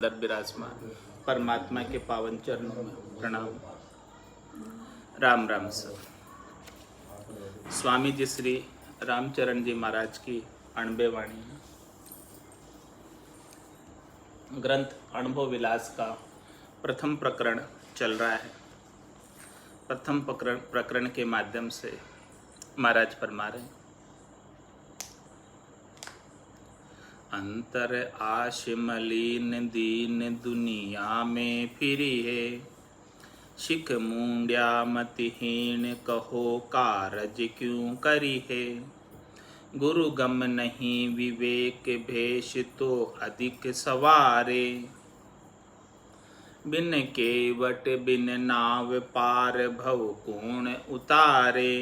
अंदर विराजमान परमात्मा के पावन चरणों में प्रणाम। राम राम सर। स्वामी जी श्री रामचरण जी महाराज की अणबे वाणी है। ग्रंथ अनुभव विलास का प्रथम प्रकरण चल रहा है। प्रथम प्रकरण के माध्यम से महाराज फरमा रहे हैं, अंतर आश मलिन दीन दुनिया में फिरी है, शिख मुंड्या मतिहीन कहो कारज क्यों करी है, गुरु गम नहीं विवेक भेष तो अधिक सवारे, बिन केवट बिन नाव पार भव कोण उतारे,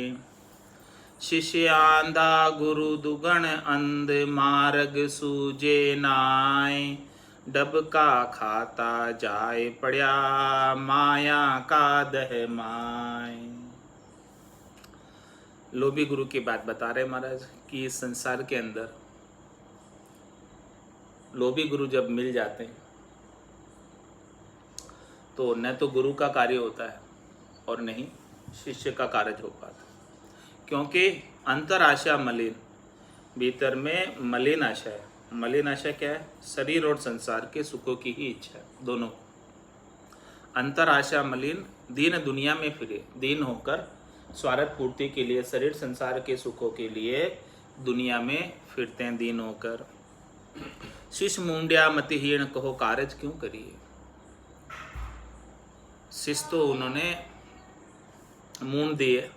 शिष्य आंधा गुरु दुगण अंध मार्ग सूझे नाय, डबका खाता जाए पड़ा माया का दह माय। लोभी गुरु की बात बता रहे महाराज कि इस संसार के अंदर लोभी गुरु जब मिल जाते हैं तो न तो गुरु का कार्य होता है और न ही शिष्य का कार्य हो पाता, क्योंकि अंतर आशा मलिन, भीतर में मलिन आशा है। मलिन आशा क्या है? शरीर और संसार के सुखों की ही इच्छा है, दोनों। अंतर आशा मलिन दीन दुनिया में फिरे, दीन होकर स्वार्थ पूर्ति के लिए शरीर संसार के सुखों के लिए दुनिया में फिरते हैं, दीन होकर। शिष मुंड्या मतिहीन कहो कारज क्यों करिए। शिष तो उन्होंने मूंड दिए,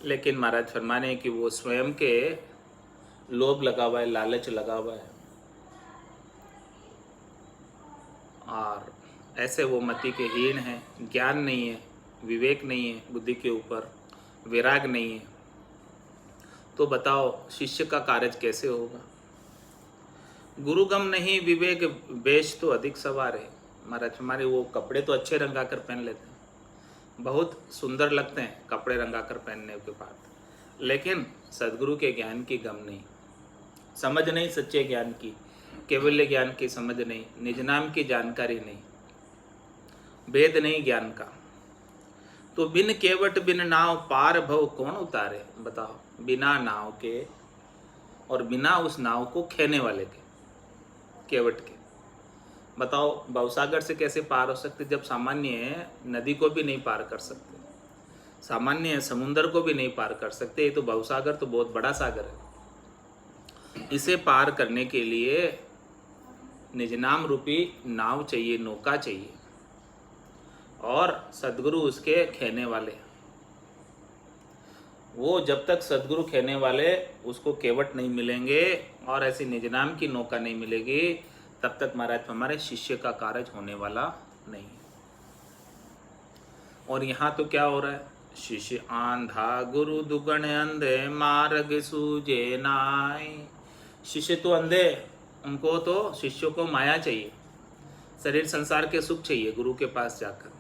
लेकिन महाराज फरमाने कि वो स्वयं के लोभ लगा हुआ है, लालच लगा हुआ है, और ऐसे वो मति के हीन है, ज्ञान नहीं है, विवेक नहीं है, बुद्धि के ऊपर विराग नहीं है। तो बताओ शिष्य का कार्य कैसे होगा? गुरुगम नहीं विवेक वेश तो अधिक सवार है। महाराज हमारे वो कपड़े तो अच्छे रंगा कर पहन लेते हैं, बहुत सुंदर लगते हैं कपड़े रंगा कर पहनने के बाद, लेकिन सदगुरु के ज्ञान की गम नहीं, समझ नहीं, सच्चे ज्ञान की, केवल्य ज्ञान की समझ नहीं, निज नाम की जानकारी नहीं, भेद नहीं ज्ञान का। तो बिन केवट बिन नाव पार भव कौन उतारे। बताओ, बिना नाव के और बिना उस नाव को खेने वाले के, केवट के, बताओ भवसागर से कैसे पार हो सकते? जब सामान्य नदी को भी नहीं पार कर सकते, सामान्य समुद्र को भी नहीं पार कर सकते, ये तो भवसागर तो बहुत बड़ा सागर है। इसे पार करने के लिए निज नाम रूपी नाव चाहिए, नौका चाहिए, और सदगुरु उसके खेने वाले। वो जब तक सदगुरु खेने वाले उसको केवट नहीं मिलेंगे और ऐसी निज नाम की नौका नहीं मिलेगी, तब तक महाराज हमारे शिष्य का कार्य होने वाला नहीं। और यहाँ तो क्या हो रहा है? शिष्य आंधा गुरु दुगण अंधे मार्ग सूझे नाय। शिष्य तो अंधे, उनको तो शिष्यों को माया चाहिए, शरीर संसार के सुख चाहिए गुरु के पास जाकर,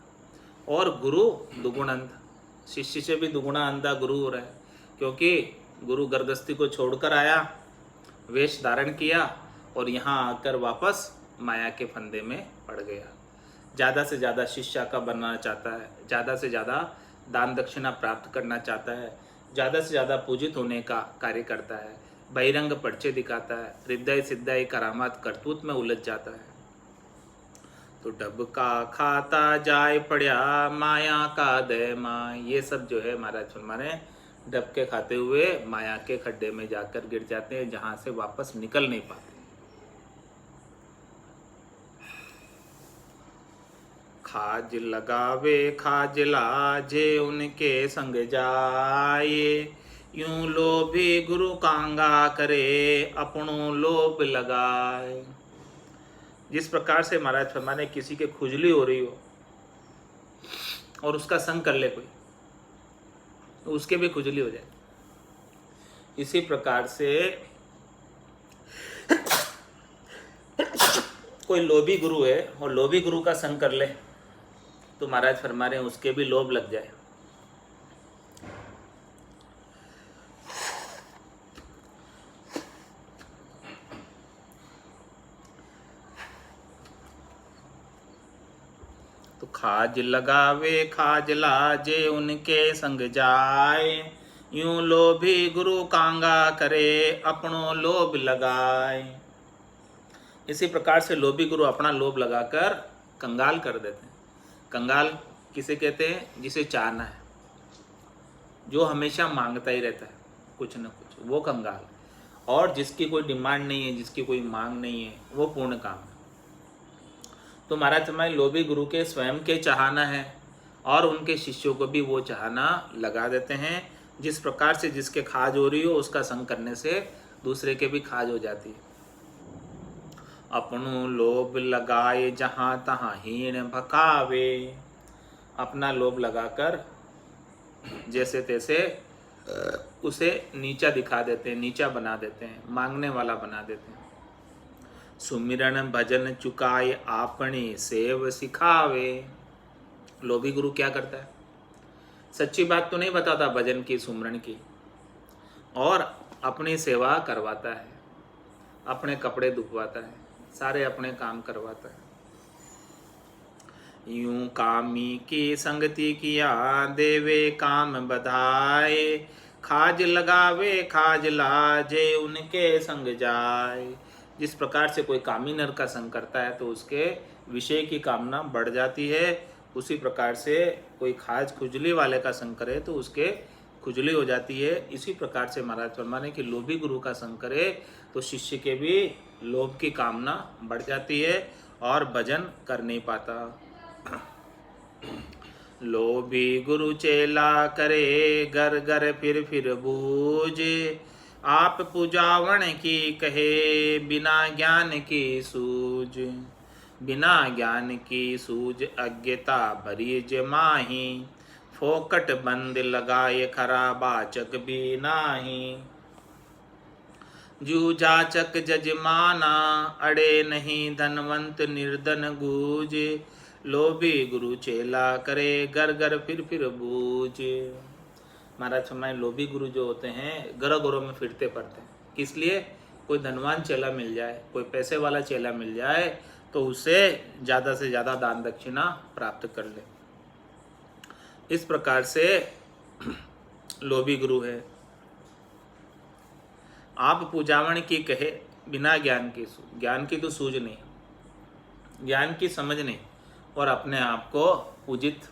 और गुरु दुगुण अंध, शिष्य से भी दुगुना अंधा गुरु हो रहा है, क्योंकि गुरु गर्गस्थी को छोड़कर आया, वेश धारण किया और यहाँ आकर वापस माया के फंदे में पड़ गया। ज़्यादा से ज़्यादा शिष्य का बनना चाहता है, ज़्यादा से ज़्यादा दान दक्षिणा प्राप्त करना चाहता है, ज़्यादा से ज़्यादा पूजित होने का कार्य करता है, बहिरंग पर्चे दिखाता है, हृदय सिद्धाई करामात करतूत में उलझ जाता है, तो डबका खाता जाए पड़ा माया का दह माय। ये सब जो है महाराज हमारे डबके खाते हुए माया के खड्डे में जाकर गिर जाते हैं, जहाँ से वापस निकल नहीं पाते। खाज लगावे खाज लाजे उनके संग जाए, यूं लोभी गुरु कांगा करे अपनों लोभ लगाए। जिस प्रकार से महाराज फरमाने किसी के खुजली हो रही हो और उसका संग कर ले कोई, तो उसके भी खुजली हो जाए, इसी प्रकार से कोई लोभी गुरु है और लोभी गुरु का संग कर ले तो महाराज फरमा रहे हैं उसके भी लोभ लग जाए। तो खाज लगावे खाज लाजे उनके संग जाए, यूं लोभी गुरु कांगा करे अपनों लोभ लगाए। इसी प्रकार से लोभी गुरु अपना लोभ लगाकर कंगाल कर देते हैं। कंगाल किसे कहते हैं? जिसे चाहना है, जो हमेशा मांगता ही रहता है कुछ न कुछ, वो कंगाल। और जिसकी कोई डिमांड नहीं है, जिसकी कोई मांग नहीं है, वो पूर्ण काम है। तो महाराज हमारे लोभी गुरु के स्वयं के चाहना है और उनके शिष्यों को भी वो चाहना लगा देते हैं। जिस प्रकार से जिसके खाज हो रही हो उसका संग करने से दूसरे के भी खाज हो जाती है। अपनों लोभ लगाए जहाँ तहाँ हीन भकावे, अपना लोभ लगाकर जैसे तैसे उसे नीचा दिखा देते हैं, नीचा बना देते हैं, मांगने वाला बना देते हैं। सुमिरन भजन चुकाए आपनी सेव सिखावे। लोभी गुरु क्या करता है? सच्ची बात तो नहीं बताता भजन की, सुमरन की, और अपनी सेवा करवाता है, अपने कपड़े धुपवाता है, सारे अपने काम करवाता है। यूं कामी की संगति किया देवे काम बधाए, खाज लगावे खाज लाजे उनके संग जाए। जिस प्रकार से कोई कामी नर का संग करता है तो उसके विषय की कामना बढ़ जाती है, उसी प्रकार से कोई खाज खुजली वाले का संग करे तो उसके खुजली हो जाती है। इसी प्रकार से महाराज फरमाने कि लोभी गुरु का संग करे तो शिष्य के भी लोभ की कामना बढ़ जाती है और भजन कर नहीं पाता। लोभी गुरु चेला करे घर घर फिर बूझ, आप पूजावण की कहे बिना ज्ञान की सूझ। बिना ज्ञान की सूझ अज्ञता भरी जमाही, फोकट बंद लगाए खरा बाचक भी नाही। जू जाचक जजमाना अड़े नहीं धनवंत निर्धन गूज, लोभी गुरु चेला करे घर घर फिर बूझ। महाराज हमारे लोभी गुरु जो होते हैं घर घरों में फिरते पड़ते हैं। किस लिए? कोई धनवान चेला मिल जाए, कोई पैसे वाला चेला मिल जाए तो उसे ज़्यादा से ज़्यादा दान दक्षिणा प्राप्त कर ले। इस प्रकार से लोभी गुरु है। आप पूजावण की कहे बिना ज्ञान की, ज्ञान की तो सूझ नहीं, ज्ञान की समझ नहीं, और अपने आप को पूजित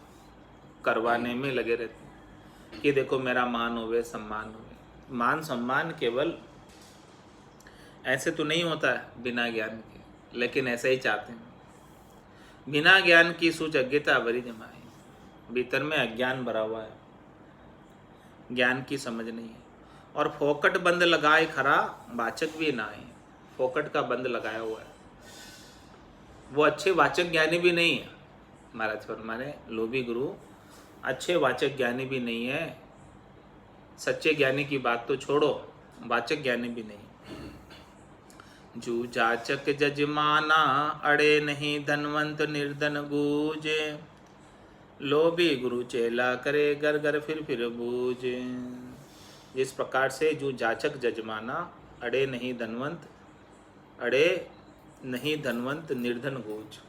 करवाने में लगे रहते हैं कि देखो मेरा मान होवे, सम्मान होवे। मान सम्मान केवल ऐसे तो नहीं होता है बिना ज्ञान के, लेकिन ऐसा ही चाहते हैं। बिना ज्ञान की सूझ अज्ञता भरी जमाई, भीतर में अज्ञान भरा हुआ है, ज्ञान की समझ नहीं है। और फोकट बंद लगाए खरा वाचक भी ना है, फोकट का बंद लगाया हुआ है, वो अच्छे वाचक ज्ञानी भी नहीं है। महाराज फरमाने लोभी गुरु अच्छे वाचक ज्ञानी भी नहीं है, सच्चे ज्ञानी की बात तो छोड़ो, वाचक ज्ञानी भी नहीं। जू जाचक जजमाना अड़े नहीं धनवंत निर्धन गूजे, लोभी गुरु चेला करे घर घर फिर बूझे। जिस प्रकार से जो जाचक जजमाना अड़े नहीं धनवंत, अड़े नहीं धनवंत निर्धन गूज।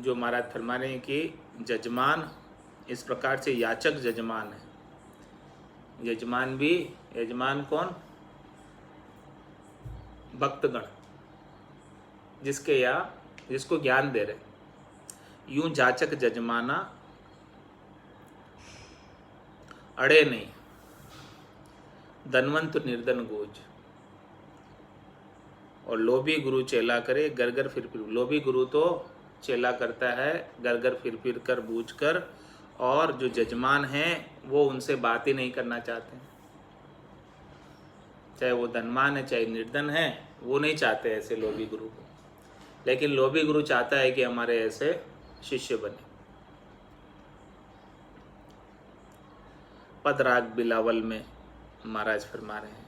जो महाराज फरमाने हैं कि जजमान इस प्रकार से याचक जजमान है। यजमान भी, यजमान कौन? भक्तगण, जिसके या जिसको ज्ञान दे रहे। यूं जाचक जजमाना अड़े नहीं धनवंत निर्धन गोज, और लोभी गुरु चेला करे घर घर फिर। लोभी गुरु तो चेला करता है घर घर फिर कर बूझ कर, और जो जजमान हैं वो उनसे बात ही नहीं करना चाहते, चाहे वो धनवान है चाहे निर्धन है, वो नहीं चाहते ऐसे लोभी गुरु को। लेकिन लोभी गुरु चाहता है कि हमारे ऐसे शिष्य बने। पदराग बिलावल में महाराज फरमा रहे हैं,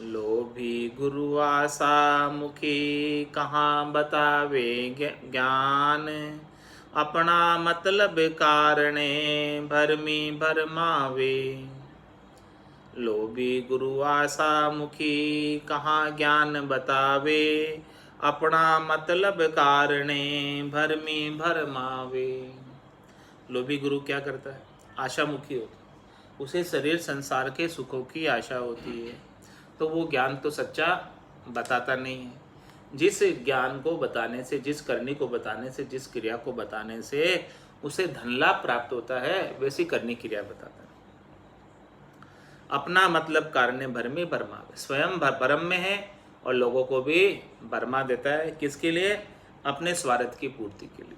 लोभी गुरु आशा मुखी कहाँ बतावे ज्ञान, अपना मतलब कारणे भरमी भरमावे। लोभी गुरु आशा मुखी कहाँ ज्ञान बतावे, अपना मतलब कारणे भरमी भरमावे। लोभी गुरु क्या करता है? आशामुखी होता है, उसे शरीर संसार के सुखों की आशा होती है, तो वो ज्ञान तो सच्चा बताता नहीं है। जिस ज्ञान को बताने से, जिस करनी को बताने से, जिस क्रिया को बताने से उसे धन लाभ प्राप्त होता है, वैसी करनी क्रिया बताता है। अपना मतलब कारण भरमी भरमावे, स्वयं भरम में है और लोगों को भी भरमा देता है। किसके लिए? अपने स्वार्थ की पूर्ति के लिए।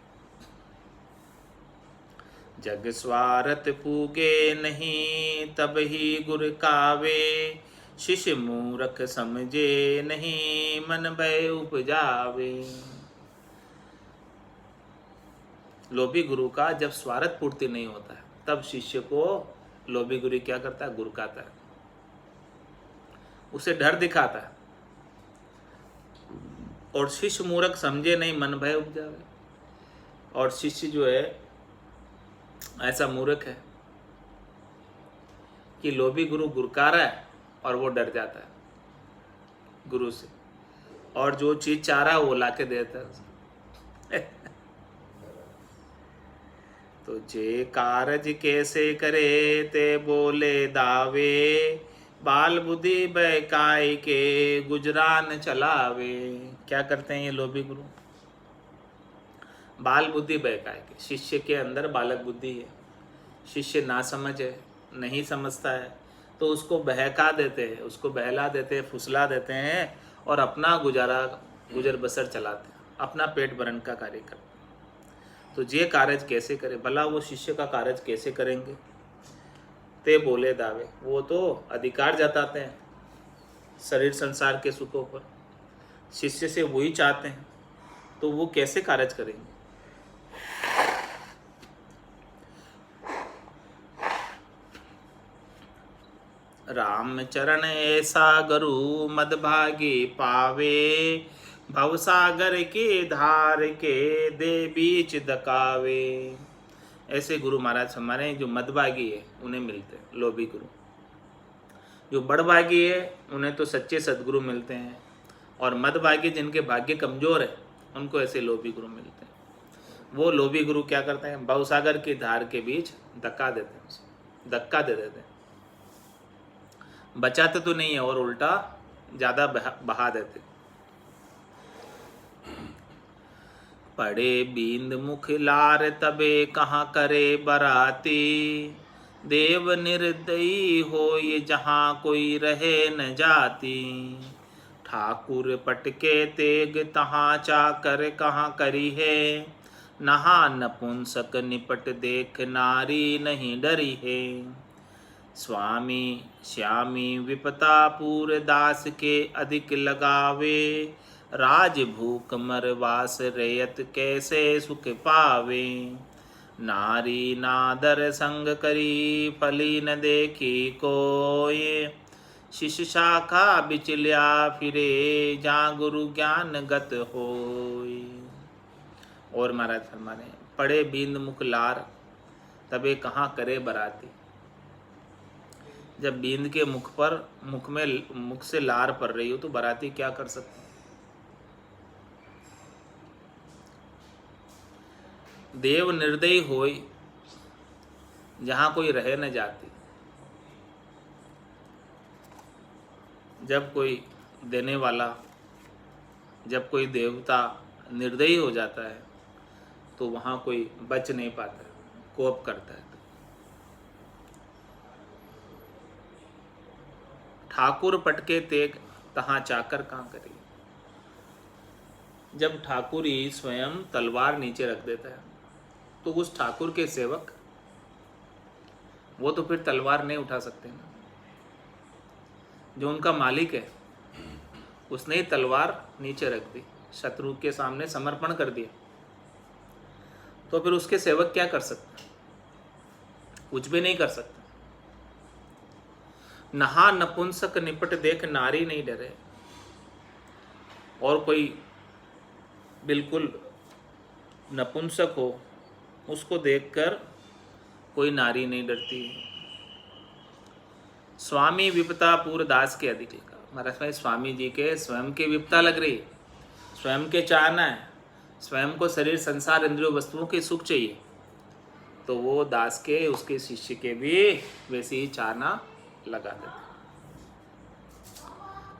जग स्वार्थ पूगे नहीं तब ही गुर कावे, शिष्य मूर्ख समझे नहीं मन भय उपजावे। लोभी गुरु का जब स्वार्थ पूर्ति नहीं होता है, तब शिष्य को लोभी गुरु क्या करता है? गुरकाता है, उसे डर दिखाता है। और शिष्य मूर्ख समझे नहीं मन भय उपजावे। और शिष्य जो है ऐसा मूर्ख है कि लोभी गुरु गुरका रहा है और वो डर जाता है गुरु से, और जो चीज चाह रहा है वो लाके देता है। तो जे कारज कैसे करे ते बोले दावे, बाल बुद्धि बहकाई के गुजरान चलावे। क्या करते हैं ये लोभी गुरु? बाल बुद्धि बहकाई के, शिष्य के अंदर बालक बुद्धि है, शिष्य ना समझ है, नहीं समझता है, तो उसको बहका देते हैं, उसको बहला देते हैं, फुसला देते हैं और अपना गुजर बसर चलाते हैं, अपना पेट भरण का कार्य करते हैं। तो ये कार्य कैसे करे? भला वो शिष्य का कार्य कैसे करेंगे? ते बोले दावे, वो तो अधिकार जताते हैं शरीर संसार के सुखों पर, शिष्य से वही चाहते हैं, तो वो कैसे कार्य करेंगे? राम चरण ऐसा गुरु मदभागी पावे, भवसागर के धार के दे बीच दकावे। ऐसे गुरु महाराज हमारे जो मदभागी है उन्हें मिलते हैं लोभी गुरु। जो बड़भागी है उन्हें तो सच्चे सदगुरु मिलते हैं, और मदभागी जिनके भाग्य कमजोर है उनको ऐसे लोभी गुरु मिलते हैं। वो लोभी गुरु क्या करते हैं? भवसागर की धार के बीच धक्का देते हैं, उसे धक्का दे देते हैं, बचाते तो नहीं है और उल्टा ज्यादा बहा देते। पड़े बींद मुख लार तबे कहाँ करे बराती, देव निर्दयी हो ये जहाँ कोई रहे न जाती। ठाकुर पटके तेग तहाँ चाकर कहाँ करी है, नहा नपुंसक निपट देख नारी नहीं डरी है। स्वामी श्यामी विपता पूर दास के अधिक लगावे, राज भूख मरवास रेयत कैसे सुख पावे। नारी नादर संग करी फली न देखी कोय, शिष्य शाखा बिचलिया फिरे जहाँ गुरु ज्ञान गत होय। और महाराज फरमाने, पड़े बींद मुख लार तबे कहाँ करे बराती। जब बींद के मुख से लार पड़ रही हो तो बराती क्या कर सकते? देव निर्दयी होय जहाँ कोई रहे न जाती। जब कोई देने वाला, जब कोई देवता निर्दयी हो जाता है तो वहाँ कोई बच नहीं पाता, कोप करता है। ठाकुर पटके तेग तहाँ चाकर कहाँ करी। जब ठाकुर ही स्वयं तलवार नीचे रख देता है तो उस ठाकुर के सेवक वो तो फिर तलवार नहीं उठा सकते ना। जो उनका मालिक है उसने ही तलवार नीचे रख दी, शत्रु के सामने समर्पण कर दिया, तो फिर उसके सेवक क्या कर सकते? कुछ भी नहीं कर सकते। नहा नपुंसक निपट देख नारी नहीं डरे। और कोई बिल्कुल नपुंसक हो उसको देखकर कोई नारी नहीं डरती। स्वामी विपता पूर्व दास के अधिक। महाराज भाई स्वामी जी के स्वयं की विपता लग रही, स्वयं के चाहना है, स्वयं को शरीर संसार इंद्रियों वस्तुओं के सुख चाहिए, तो वो दास के उसके शिष्य के भी वैसे ही चाहना लगा देते।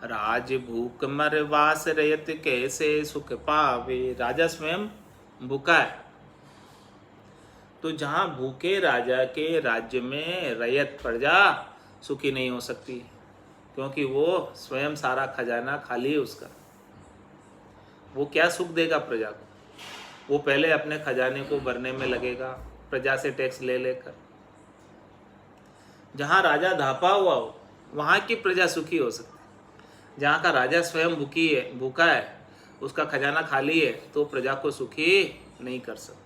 राज भूख मर वास रयत कैसे सुख पावे। राजा स्वयं भूखा है, तो जहां भूखे राजा के राज्य में रयत प्रजा सुखी नहीं हो सकती, क्योंकि वो स्वयं सारा खजाना खाली है उसका। वो क्या सुख देगा प्रजा को? वो पहले अपने खजाने को भरने में लगेगा, प्रजा से टैक्स ले लेकर। जहां राजा धापा हुआ हो वहां की प्रजा सुखी हो सकती है। जहां का राजा स्वयं भूखा है, उसका खजाना खाली है, तो प्रजा को सुखी नहीं कर सकता।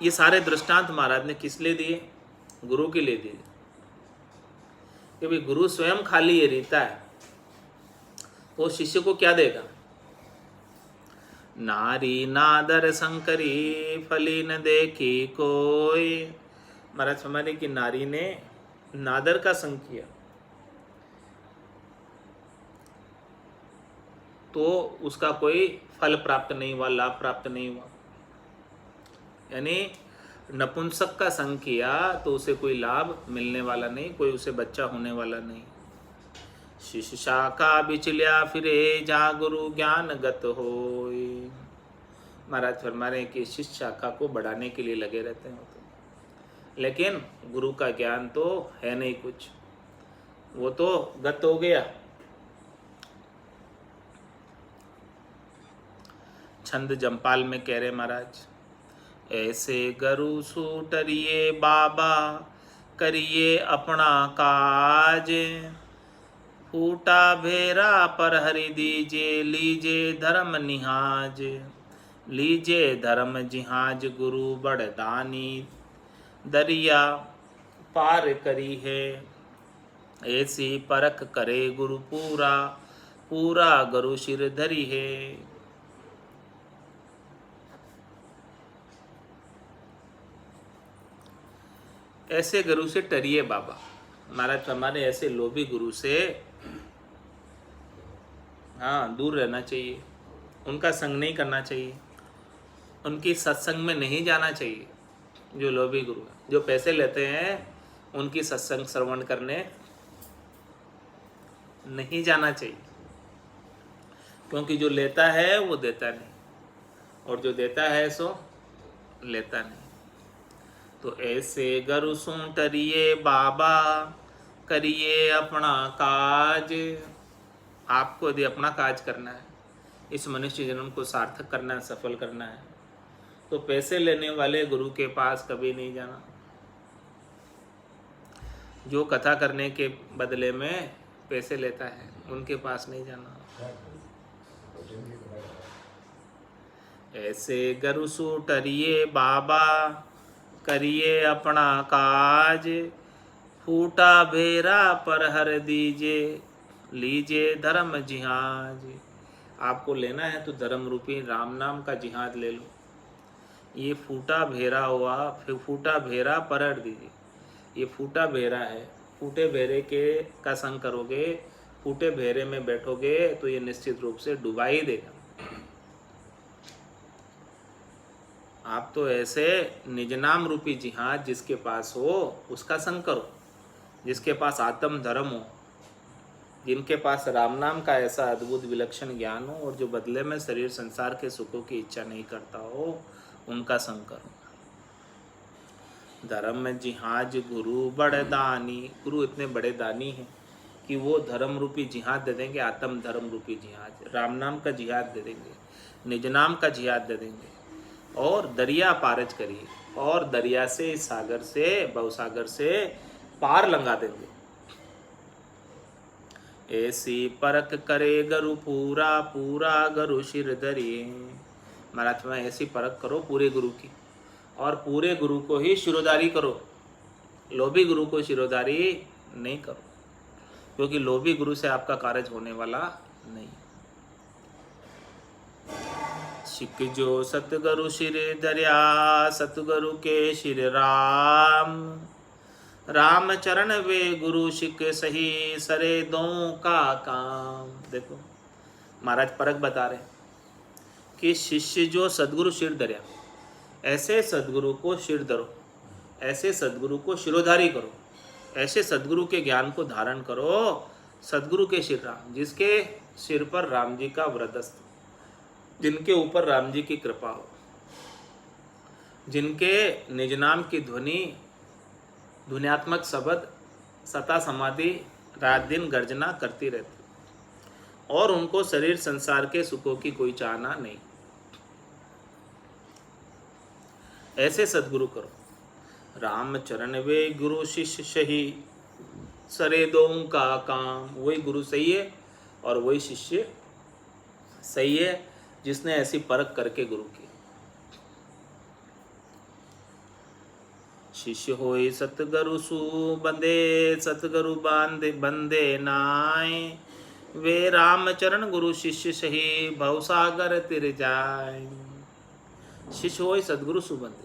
ये सारे दृष्टांत महाराज ने किस लिए दिए? गुरु के लिए दिए। क्योंकि गुरु स्वयं खाली है, रीता है, वो शिष्य को क्या देगा? नारी नादर शंकरी फली न देखी कोई। महाराज फरमाने की नारी ने नादर का संग किया तो उसका कोई फल प्राप्त नहीं हुआ, लाभ प्राप्त नहीं हुआ। यानी नपुंसक का संग किया तो उसे कोई लाभ मिलने वाला नहीं, कोई उसे बच्चा होने वाला नहीं। शिष्य शाखा बिचलिया फिरे जा गुरु ज्ञान गत होय। महाराज फरमा रहे हैं कि शिष्य शाखा को बढ़ाने के लिए लगे रहते हैं, लेकिन गुरु का ज्ञान तो है नहीं कुछ, वो तो गत हो गया। छंद जमपाल में कह रहे महाराज, ऐसे गरु सूटरिए बाबा करिए अपना काज, फूटा भेरा पर हरि दीजे लीजे धर्म निहाज। लीजे धर्म जिहाज गुरु बड़दानी दरिया पार करी है। ऐसी परख करे गुरु पूरा पूरा गुरु सिर धरी है। ऐसे गुरु से टरिए बाबा। महाराज हमारे ऐसे लोभी गुरु से दूर रहना चाहिए, उनका संग नहीं करना चाहिए, उनकी सत्संग में नहीं जाना चाहिए। जो लोभी गुरु है, जो पैसे लेते हैं, उनकी सत्संग श्रवण करने नहीं जाना चाहिए, क्योंकि जो लेता है वो देता नहीं, और जो देता है सो लेता नहीं। तो ऐसे गुरु सूटरिए बाबा करिए अपना काज। आपको यदि अपना काज करना है, इस मनुष्य जन्म को सार्थक करना है, सफल करना है, तो पैसे लेने वाले गुरु के पास कभी नहीं जाना। जो कथा करने के बदले में पैसे लेता है, उनके पास नहीं जाना। ऐसे गुरु सूटरिए बाबा करिए अपना काज, फूटा भेरा पर हर दीजे लीजे धर्म जिहाज। आपको लेना है तो धर्म रूपी राम नाम का जिहाद ले लो। ये फूटा भेरा हुआ, फिर फूटा भेरा पर हर दीजिए। ये फूटा भेरा है, फूटे भेरे के का संग करोगे, फूटे भेरे में बैठोगे तो ये निश्चित रूप से डुबा ही देगा। आप तो ऐसे निज नाम रूपी जिहाद जिसके पास हो उसका संग करो, जिसके पास आत्म धर्म हो, जिनके पास राम नाम का ऐसा अद्भुत विलक्षण ज्ञान हो, और जो बदले में शरीर संसार के सुखों की इच्छा नहीं करता हो, उनका संग करो। धर्म जिहाज गुरु बड़े दानी। गुरु इतने बड़े दानी हैं कि वो धर्म रूपी जिहाद दे देंगे, आत्म धर्म रूपी जिहाद, राम नाम का जिहाद दे देंगे, निज नाम का जिहाद दे देंगे, और दरिया पारज करिए, और दरिया से, सागर से, भवसागर से पार लंगा देंगे। ऐसी परख करे गुरु पूरा पूरा गुरु सिर धरिए। महाराज में ऐसी परख करो पूरे गुरु की, और पूरे गुरु को ही शिरोधारी करो, लोभी गुरु को शिरोधारी नहीं करो, क्योंकि लोभी गुरु से आपका कार्य होने वाला नहीं। सिख जो सतगुरु सिर धरिया, सतगुरु के सिर राम, राम चरण वे गुरु सिख सही, सरे दो का काम। देखो महाराज परख बता रहे कि शिष्य जो सद्गुरु शिर धरया, ऐसे सद्गुरु को शिर धरो, ऐसे सद्गुरु को शिरोधारी करो, ऐसे सद्गुरु के ज्ञान को धारण करो। सद्गुरु के शिर राम, जिसके सिर पर राम जी का व्रतस्थ, जिनके ऊपर राम जी की कृपा हो, जिनके निज नाम की ध्वनि, ध्वन्यात्मक शब्द सता समाधि रात दिन गर्जना करती रहती, और उनको शरीर संसार के सुखों की कोई चाहना नहीं। ऐसे सद्गुरु करो। राम चरण वे गुरु शिष्य सही, सरे दो का काम। वही गुरु सही है और वही शिष्य सही है, जिसने ऐसी परख करके गुरु की। शिष्य होय सतगुरु सु बंदे, सतगुरु बांधे बंदे नाय। वे राम चरण गुरु शिष्य सही, भवसागर तिर जाय। शिष्य होय सतगुरु सु बंदे,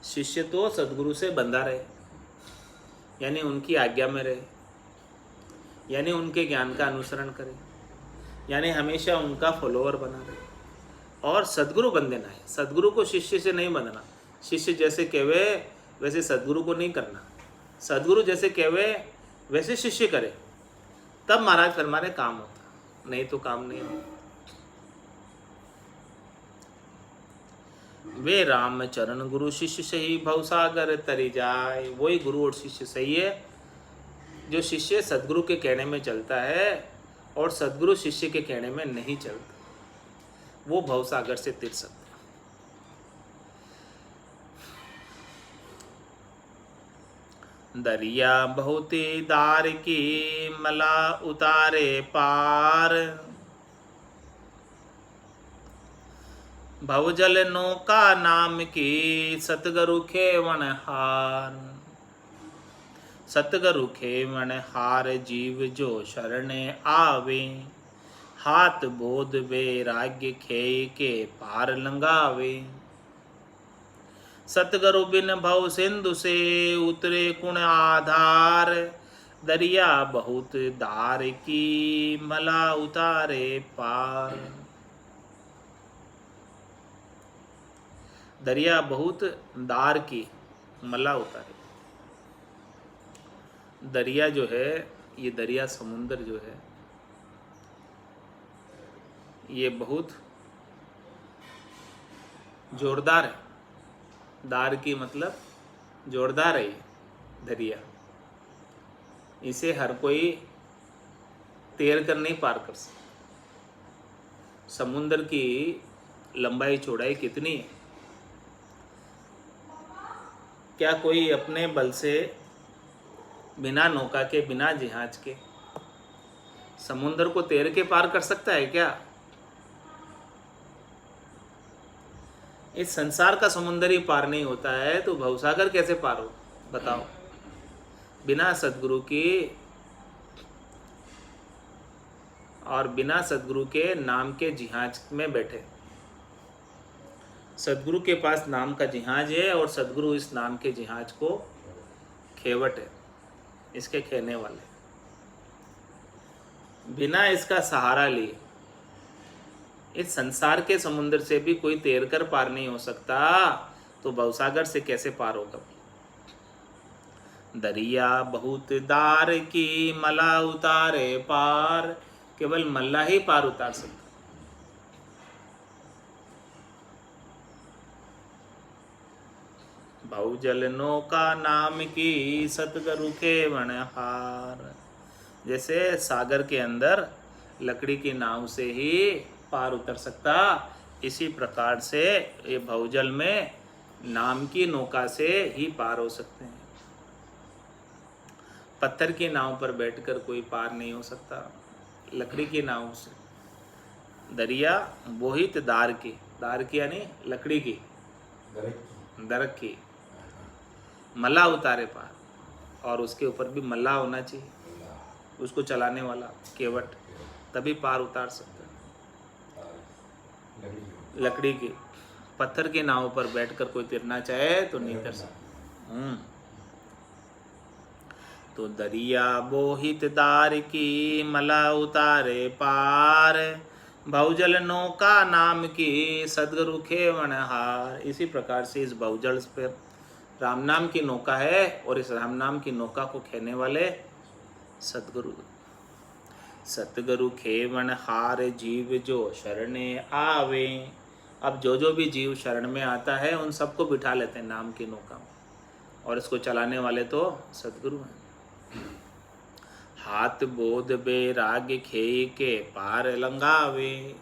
शिष्य तो सतगुरु से बंधा रहे, यानी उनकी आज्ञा में रहे, यानी उनके ज्ञान का अनुसरण करे, यानी हमेशा उनका फॉलोअर बना रहे। और सद्गुरु बंधे ना है, सद्गुरु को शिष्य से नहीं बंधना। शिष्य जैसे कहवे वैसे सद्गुरु को नहीं करना, सद्गुरु जैसे कहवे वैसे शिष्य करे, तब महाराज फरमाने काम होता, नहीं तो काम नहीं होता। वे राम चरण गुरु शिष्य सही, भवसागर तरी जाए। वही गुरु और शिष्य सही है, जो शिष्य सद्गुरु के कहने में चलता है और सद्गुरु शिष्य के कहने में नहीं चलता, वो भवसागर से तिर सकता है। दरिया बहुती दार की, मला उतारे पार। भवजल नौका नाम की, सतगुरु खेवन हार। सतगुरु खेवन हार, जीव जो शरणे आवे। हाथ बोध वैराग्य खेय के पार लंगावे। सतगुरु बिन भव सिंधु से, उतरे कुण आधार। दरिया बहुत दार की, मला उतारे पार। दरिया बहुत दार की, मला उतारे। दरिया जो है, ये दरिया समुंदर जो है, ये बहुत जोरदार है। दार की मतलब जोरदार है ये दरिया, इसे हर कोई तैर कर नहीं पार कर सकता। समुंदर की लंबाई चौड़ाई कितनी है? क्या कोई अपने बल से, बिना नौका के, बिना जहाज के समुंदर को तैर के पार कर सकता है क्या? इस संसार का समुंदर ही पार नहीं होता है तो भवसागर कैसे पार हो, बताओ। बिना सद्गुरु की और बिना सद्गुरु के नाम के जिहाज में बैठे। सद्गुरु के पास नाम का जिहाज है और सद्गुरु इस नाम के जिहाज को खेवट है, इसके खेने वाले। बिना इसका सहारा लिए इस संसार के समुद्र से भी कोई तैर कर पार नहीं हो सकता, तो भवसागर से कैसे पार होगा? दरिया बहुत दार की, मला उतारे पार। केवल मल्ला ही पार उतार सकता। भवजल नौका नाम की, सतगुरु खेवन हार। जैसे सागर के अंदर लकड़ी की नाव से ही पार उतर सकता, इसी प्रकार से ये भवजल में नाम की नौका से ही पार हो सकते हैं। पत्थर की नाव पर बैठकर कोई पार नहीं हो सकता, लकड़ी की नाव से। दरिया बोहित दार की यानी लकड़ी की, दरक की, मल्ला उतारे पार। और उसके ऊपर भी मल्ला होना चाहिए, उसको चलाने वाला केवट, तभी पार उतार सकता है। लकड़ी की, पत्थर की नाव पर बैठकर कोई तैरना चाहे तो नहीं कर सकता। तो दरिया बोहित दार की, मला उतारे पार। बहुजल नौका नाम की सदगुरु खेवण हार। इसी प्रकार से इस बहुजल पर राम नाम की नौका है और इस राम नाम की नौका को खेने वाले सदगुरु। सतगुरु खेवण हार जीव जो शरणे आवे। अब जो भी जीव शरण में आता है उन सबको बिठा लेते हैं नाम की नौका में, और इसको चलाने वाले तो सतगुरु हैं। हाथ बोध बेराग खेई के पार लंगावे।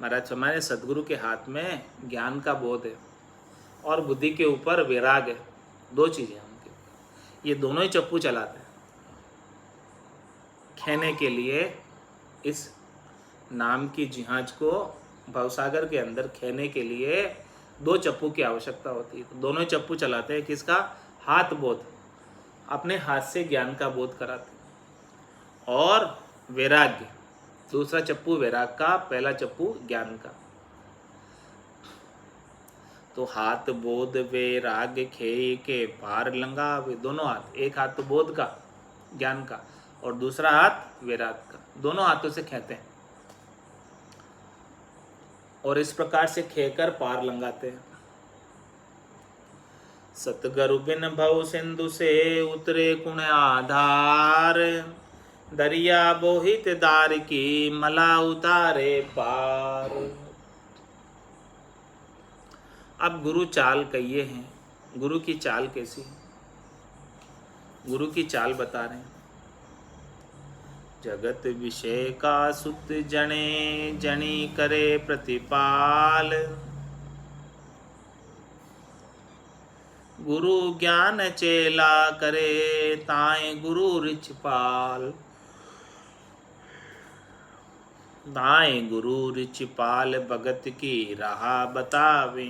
महाराज हमारे सतगुरु के हाथ में ज्ञान का बोध है और बुद्धि के ऊपर वैराग है। दो चीजें उनके, ये दोनों ही चप्पू चलाते हैं। खेने के लिए इस नाम की जिहाज को भवसागर के अंदर खेने के लिए दो चप्पू की आवश्यकता होती है। दोनों ही चप्पू चलाते हैं। किसका? हाथ बोध, अपने हाथ से ज्ञान का बोध कराते हैं, और वैराग्य, दूसरा चप्पू वैराग का, पहला चप्पू ज्ञान का। तो हाथ बोध वैराग खेई के पार लंगावे। दोनों हाथ, एक हाथ तो बोध का ज्ञान का और दूसरा हाथ वैराग का, दोनों हाथों से खेते हैं और इस प्रकार से खेकर पार लंगाते हैं। सतगुरु बिन भव सिंधु से उतरे कुण आधार। दरिया बोहित दार की मला उतारे पार। अब गुरु चाल कहिए हैं। गुरु की चाल कैसी है? गुरु की चाल बता रहे हैं। जगत विषय का सुत जने जनी करे प्रतिपाल। गुरु ज्ञान चेला करे ताए गुरु रिचपाल। ताए गुरु रिचपाल भगत की राह बतावे।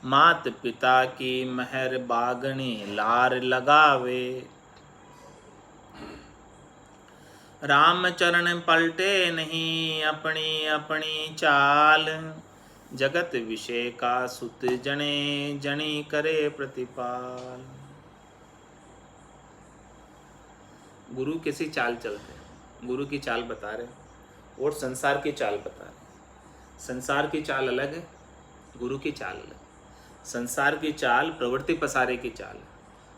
मात पिता की महर बागणी लार लगावे। राम चरण पलटे नहीं अपनी अपनी चाल। जगत विषय का सुत जने जनी करे प्रतिपाल। गुरु कैसी चाल चलते हैं, गुरु की चाल बता रहे और संसार की चाल बता रहे। संसार की चाल अलग है, गुरु की चाल अलग। संसार की चाल प्रवृत्ति पसारे की चाल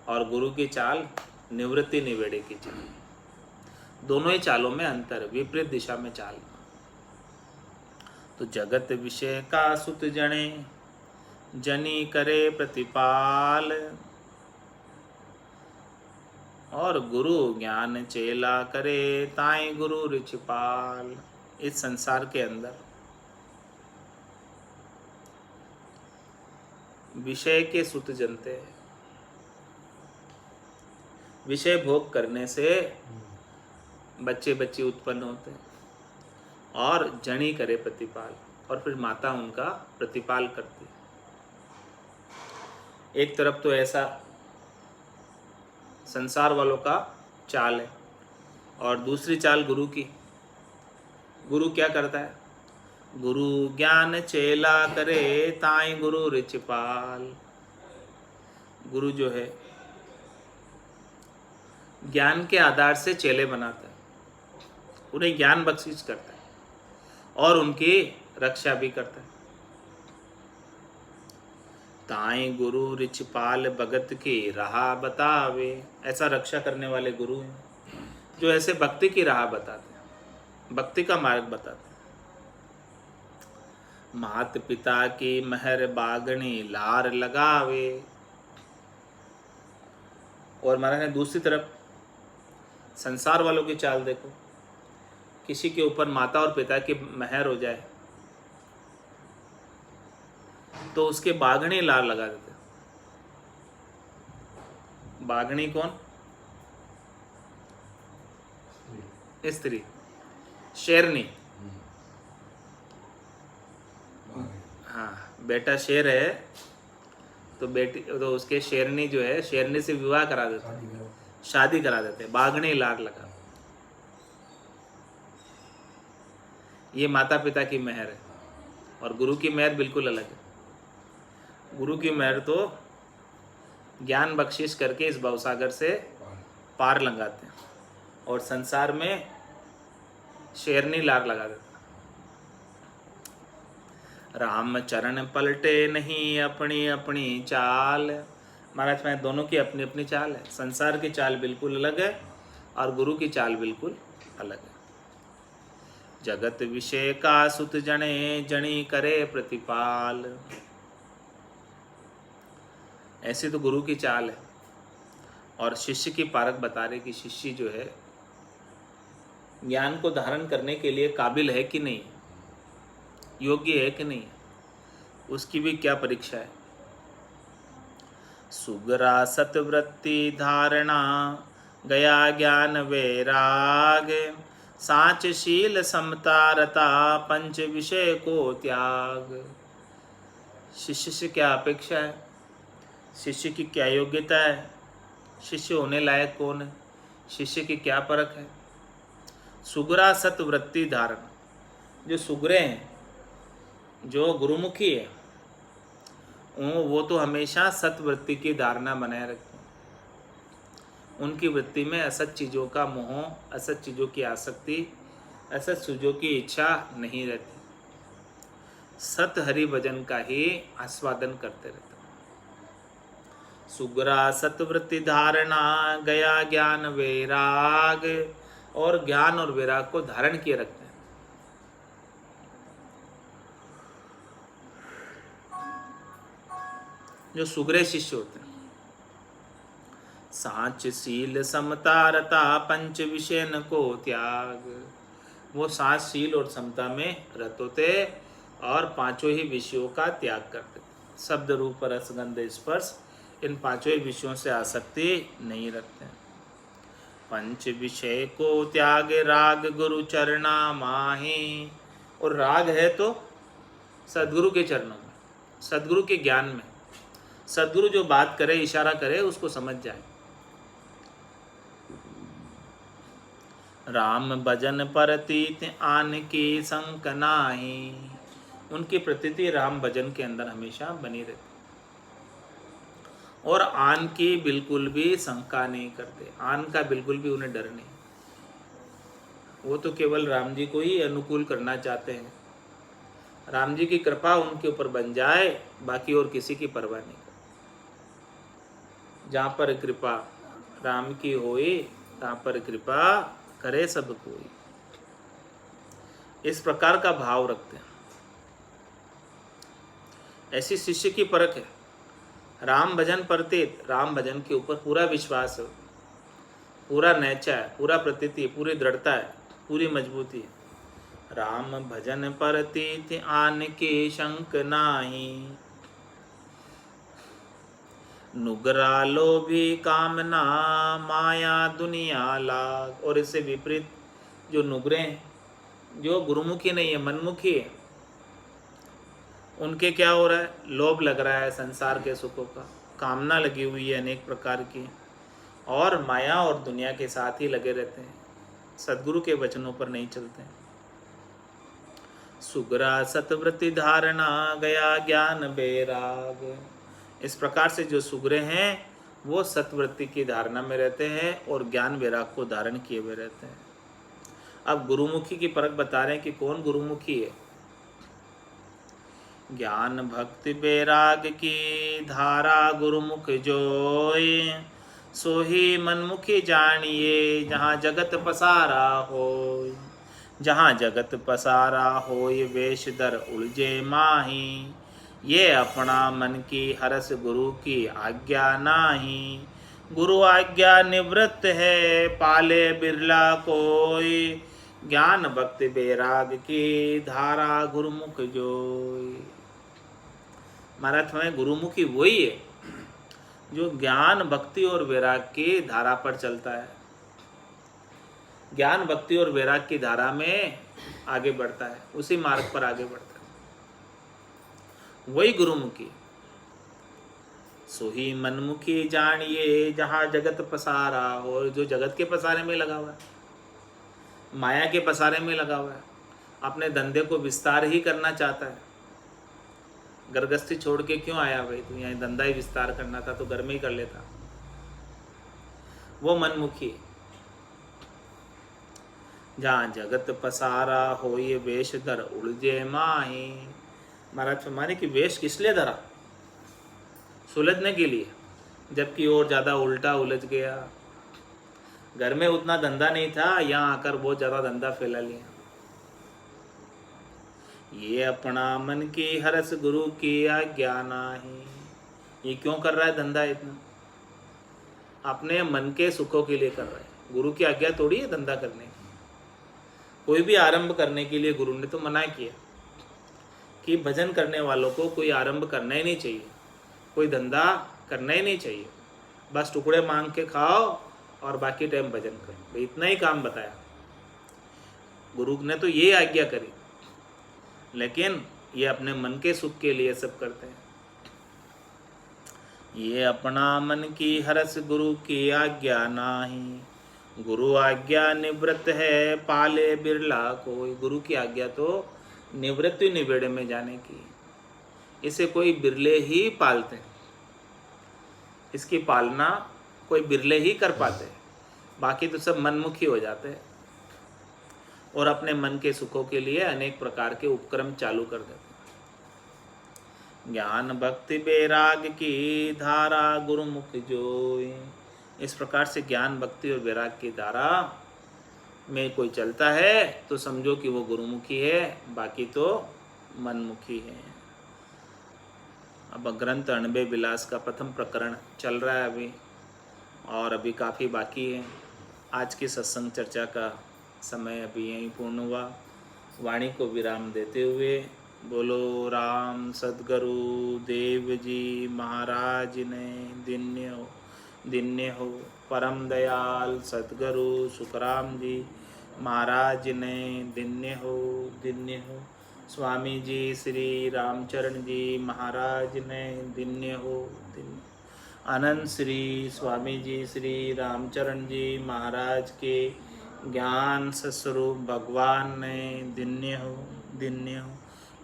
और गुरु की चाल निवृत्ति निवेड़े की चाल। दोनों ही चालों में अंतर, विपरीत दिशा में चाल। तो जगत विषय का सुत जने जनी करे प्रतिपाल और गुरु ज्ञान चेला करे ताई गुरु रिचपाल। इस संसार के अंदर विषय के सुत जनते हैं। विषय भोग करने से बच्चे बच्चे उत्पन्न होते हैं और जनी करे प्रतिपाल, और फिर माता उनका प्रतिपाल करती है। एक तरफ तो ऐसा संसार वालों का चाल है और दूसरी चाल गुरु की। गुरु क्या करता है? गुरु ज्ञान चेला करे ताई गुरु रिचपाल। गुरु जो है ज्ञान के आधार से चेले बनाता है, उन्हें ज्ञान बख्शिश करता है और उनकी रक्षा भी करता है। ताई गुरु रिचपाल भगत की राह बतावे। ऐसा रक्षा करने वाले गुरु हैं जो ऐसे भक्ति की राह बताते हैं, भक्ति का मार्ग बताते हैं। मात पिता की महर बागणी लार लगावे। और महाराज ने दूसरी तरफ संसार वालों की चाल देखो। किसी के ऊपर माता और पिता की महर हो जाए तो उसके बागणी लार लगा देते। बागणी कौन? स्त्री, शेरनी। हाँ, बेटा शेर है तो बेटी तो उसके शेरनी जो है, शेरनी से विवाह करा देते हैं, शादी करा देते हैं, बागणी लार लगा। ये माता पिता की मेहर है और गुरु की मेहर बिल्कुल अलग है। गुरु की मेहर तो ज्ञान बख्शिश करके इस भवसागर से पार लंगाते हैं और संसार में शेरनी लार लगा देता। राम चरण पलटे नहीं अपनी अपनी चाल। महाराज में दोनों की अपनी अपनी चाल है। संसार की चाल बिल्कुल अलग है और गुरु की चाल बिल्कुल अलग है। जगत विषय का सुत जने जनी करे प्रतिपाल। ऐसी तो गुरु की चाल है। और शिष्य की पारख बता रहे कि शिष्य जो है ज्ञान को धारण करने के लिए काबिल है कि नहीं, योग्य है कि नहीं, उसकी भी क्या परीक्षा है। सुगरा सतवृत्ति धारणा गया ज्ञान वैराग। साच शील समता रता पंच विषय को त्याग। शिष्य से क्या अपेक्षा है, शिष्य की क्या योग्यता है, शिष्य होने लायक कौन है, शिष्य की क्या परख है। सुगरा सतवृत्ति धारण, जो सुगरे हैं, जो गुरुमुखी है, वो तो हमेशा सतवृत्ति की धारणा बनाए रखते हैं। उनकी वृत्ति में असत चीज़ों का मोह, असत चीज़ों की आसक्ति, असत चीज़ों की इच्छा नहीं रहती। सत हरि भजन का ही आस्वादन करते रहते। सुगरा सतवृत्ति धारणा गया ज्ञान वैराग, और ज्ञान और वैराग को धारण किए रखते हैं। जो सुगरे शिष्य होते हैं। साच शील समता रता पंच विषय न को त्याग। वो साच शील और समता में रत होते और पांचों ही विषयों का त्याग करते। शब्द रूप रस गंध स्पर्श, इन पांचों ही विषयों से आसक्ति नहीं रखते। पंच विषय को त्याग राग गुरु चरणा माही। और राग है तो सदगुरु के चरणों में, सदगुरु के ज्ञान में। सदगुरु जो बात करे, इशारा करे, उसको समझ जाए। राम भजन परतीत आन की संक नाही। उनकी प्रतीति राम भजन के अंदर हमेशा बनी रहती। और आन की बिल्कुल भी शंका नहीं करते, आन का बिल्कुल भी उन्हें डर नहीं। वो तो केवल राम जी को ही अनुकूल करना चाहते हैं। राम जी की कृपा उनके ऊपर बन जाए, बाकी और किसी की परवाह नहीं करते। जहाँ पर कृपा राम की होई, तहाँ पर कृपा करे सब कोई। इस प्रकार का भाव रखते हैं। ऐसी शिष्य की परख है। राम भजन परतीत, राम भजन के ऊपर पूरा विश्वास है, पूरा नैचा है, पूरा प्रतीति, पूरी दृढ़ता है, पूरी मजबूती है। राम भजन परतीत आन के शंक नाही। नुगरा लोभी कामना माया दुनिया लाग। और इससे विपरीत जो नुगरे हैं, जो गुरुमुखी नहीं है, मनमुखी है, उनके क्या हो रहा है, लोभ लग रहा है संसार के सुखों का, कामना लगी हुई है अनेक प्रकार की, और माया और दुनिया के साथ ही लगे रहते हैं, सद्गुरु के वचनों पर नहीं चलते हैं। सुगरा सतवृत्ति धारणा गया ज्ञान बैराग। इस प्रकार से जो सुगरे हैं वो सतवृत्ति की धारणा में रहते हैं और ज्ञान वैराग को धारण किए हुए रहते हैं। अब गुरुमुखी की परख बता रहे हैं कि कौन गुरुमुखी है। ज्ञान भक्ति बैराग की धारा गुरुमुख जोय। सोही मनमुखी जानिए जहाँ जगत पसारा होय। जहाँ जगत पसारा होय वेश दर उलझे माही। ये अपना मन की हरस गुरु की आज्ञा नाही। गुरु आज्ञा निवृत्त है पाले बिरला कोई। ज्ञान भक्ति बैराग की धारा गुरुमुख जोय। महाराज में गुरुमुखी वही है जो ज्ञान भक्ति और वैराग की धारा पर चलता है, ज्ञान भक्ति और वैराग की धारा में आगे बढ़ता है, उसी मार्ग पर आगे बढ़ता है, वही गुरुमुखी। सोही मनमुखी जानिए जहाँ जगत पसारा हो। जो जगत के पसारे में लगा हुआ है, माया के पसारे में लगा हुआ है, अपने धंधे को विस्तार ही करना चाहता है। गृहस्थी छोड़ के क्यों आया भाई, तू यहाँ धंधा ही विस्तार करना था तो घर में ही कर लेता। वो मनमुखी। जहाँ जगत पसारा हो ये वेश धर उलझे माही। महाराज फरमाने कि वेश किस लिए धरा? सुलझने के लिए, जबकि और ज़्यादा उल्टा उलझ गया। घर में उतना धंधा नहीं था, यहाँ आकर बहुत ज़्यादा धंधा फैला लिया। ये अपना मन की हरस गुरु की आज्ञा नाही। ये क्यों कर रहा है धंधा इतना? अपने मन के सुखों के लिए कर रहा है। गुरु की आज्ञा थोड़ी है धंधा करने की। कोई भी आरंभ करने के लिए गुरु ने तो मना किया कि भजन करने वालों को कोई आरंभ करना ही नहीं चाहिए, कोई धंधा करना ही नहीं चाहिए। बस टुकड़े मांग के खाओ और बाकी टाइम भजन करो, भाई इतना ही काम बताया। गुरु ने तो ये आज्ञा करी, लेकिन ये अपने मन के सुख के लिए सब करते हैं। ये अपना मन की हरस गुरु की आज्ञा नाही। गुरु आज्ञा निवृत्त है पाले बिरला कोई। गुरु की आज्ञा तो निवृत्ति निवेड़े में जाने की, इसे कोई बिरले ही पालते हैं। इसकी पालना कोई बिरले ही कर पाते हैं, बाकी तो सब मनमुखी हो जाते हैं और अपने मन के सुखों के लिए अनेक प्रकार के उपक्रम चालू कर देते हैं। ज्ञान भक्ति वैराग की धारा गुरुमुख जोई। इस प्रकार से ज्ञान भक्ति और वैराग की धारा में कोई चलता है तो समझो कि वो गुरुमुखी है, बाकी तो मनमुखी है। अब ग्रंथ अणबे विलास का प्रथम प्रकरण चल रहा है अभी, और अभी काफ़ी बाकी है। आज की सत्संग चर्चा का समय अभी यहीं पूर्ण हुआ। वाणी को विराम देते हुए बोलो राम सद्गुरु देव जी महाराज ने दिन्य हो। परम दयाल सद्गुरु सुखराम जी महाराज ने दिन्य हो। स्वामी जी श्री रामचरण जी महाराज ने दिन्य हो। अनंत श्री स्वामी जी श्री रामचरण जी महाराज के ज्ञान स्वरूप भगवान ने दिन्य हो।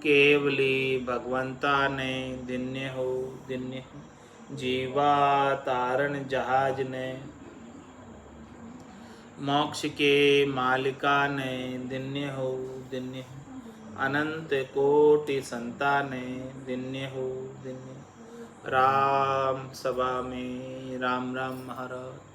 केवली भगवंता ने दिन्य हो। जीवा तारण जहाज ने, मोक्ष के मालिका ने दिन्य हो। अनंत कोटि संताने दिन्य हो। राम सभा में राम राम महाराज।